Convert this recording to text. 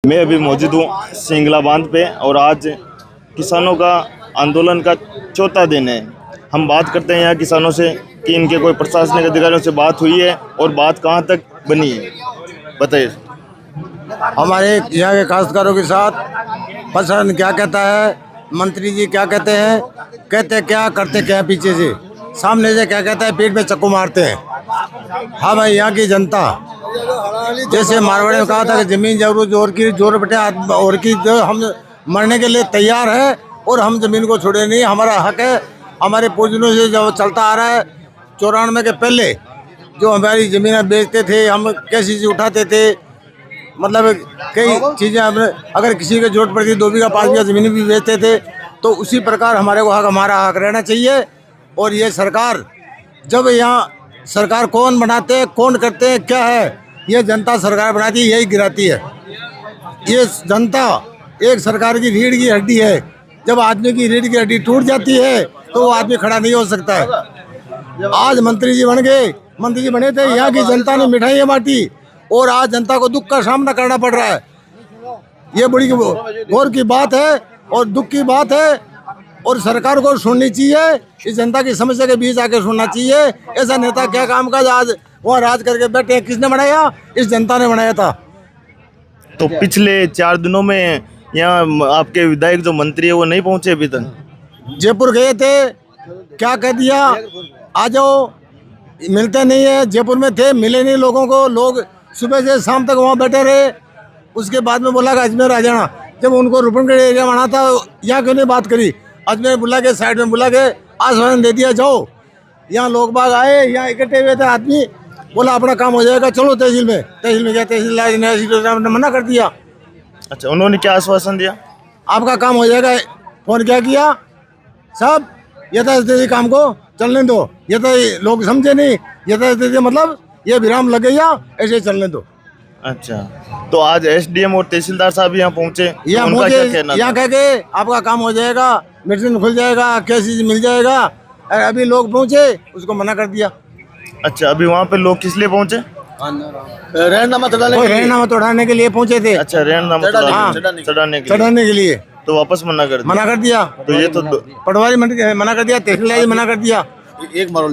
मैं अभी मौजूद हूँ सिंगला बांध पे और आज किसानों का आंदोलन का चौथा दिन है। हम बात करते हैं यहाँ किसानों से कि इनके कोई प्रशासनिक अधिकारियों से बात हुई है और बात कहाँ तक बनी है, बताइए। हमारे यहाँ के काश्तकारों के साथ प्रशासन क्या कहता है, मंत्री जी क्या कहते हैं, कहते क्या करते क्या, पीछे से सामने से क्या कहता है, पेट में चक्कू मारते हैं। हाँ भाई, यहाँ की जनता जैसे मारवाड़ी में कहा था कि जमीन जरूर जोर की जोर बटे और की, जो हम मरने के लिए तैयार है और हम जमीन को छोड़े नहीं। हमारा हक है, हमारे पूर्वजों से जो चलता आ रहा है। 94 के पहले जो हमारी ज़मीनें बेचते थे, हम कैसी चीज़ उठाते थे, मतलब कई चीज़ें अगर किसी को जरूरत पड़ती 2 बीघा 5 बीघा ज़मीन भी बेचते थे। तो उसी प्रकार हमारे को हक, हमारा हक रहना चाहिए। और ये सरकार, जब यहाँ सरकार कौन बनाते हैं, कौन करते हैं, क्या है, ये जनता सरकार बनाती है, यही गिराती है। ये जनता एक सरकार की रीढ़ की हड्डी है। जब आदमी की रीढ़ की हड्डी टूट जाती है तो वो आदमी खड़ा नहीं हो सकता है। आज मंत्री जी बन गए, मंत्री जी बने थे, यहाँ की जनता ने मिठाइयाँ बांटी और आज जनता को दुख का सामना करना पड़ रहा है। ये बड़ी गौर की बात है और दुख की बात है और सरकार को सुननी चाहिए। इस जनता की समस्या के बीच आके सुनना चाहिए। ऐसा नेता क्या काम का आज वहाँ राज करके बैठे हैं? किसने बनाया? इस जनता ने बनाया था। तो पिछले 4 दिनों में यहाँ आपके विधायक जो मंत्री है वो नहीं पहुँचे अभी तक? जयपुर गए थे, क्या कह दिया, आ जाओ, मिलते नहीं है। जयपुर में थे, मिले नहीं लोगों को, लोग सुबह से शाम तक वहाँ बैठे रहे। उसके बाद में बोला कि अजमेर आ जाना। जब उनको रूपनगढ़ एरिया में आना था, यहाँ क्यों नहीं बात करी? अजमेर बुला के, साइड में बुला के आश्वासन दे दिया, जाओ। यहाँ लोग बाग आए, यहाँ इकट्ठे हुए थे आदमी, बोला अपना काम हो जाएगा, चलो तहसील में। तहसील में गया, तहसील ने मना कर दिया। अच्छा, उन्होंने क्या आश्वासन दिया? आपका काम हो जाएगा। फोन क्या किया, सब यथास्थिति काम को चलने दो। ये तो लोग समझे नहीं, यथास्थिति मतलब ये विराम लग गया, ऐसे चलने दो। अच्छा, तो आज एसडीएम और तहसीलदार साहब यहाँ पहुँचे, यहाँ उनका क्या कहना था? यहाँ कह के आपका काम हो जाएगा, मेडिसिन खुल जाएगा, कैसी मिल जाएगा। अभी लोग पहुँचे, उसको मना कर दिया। अच्छा, अभी वहाँ पे लोग किस लिए पहुँचे? रहनामा तोड़ाने के लिए पहुँचे थे। अच्छा, रहनामा चढ़ाने के लिए, तो वापस मना कर दिया। तो ये तो तो पटवारी मना कर दिया, तहसीलदार मना कर दिया। एक मारो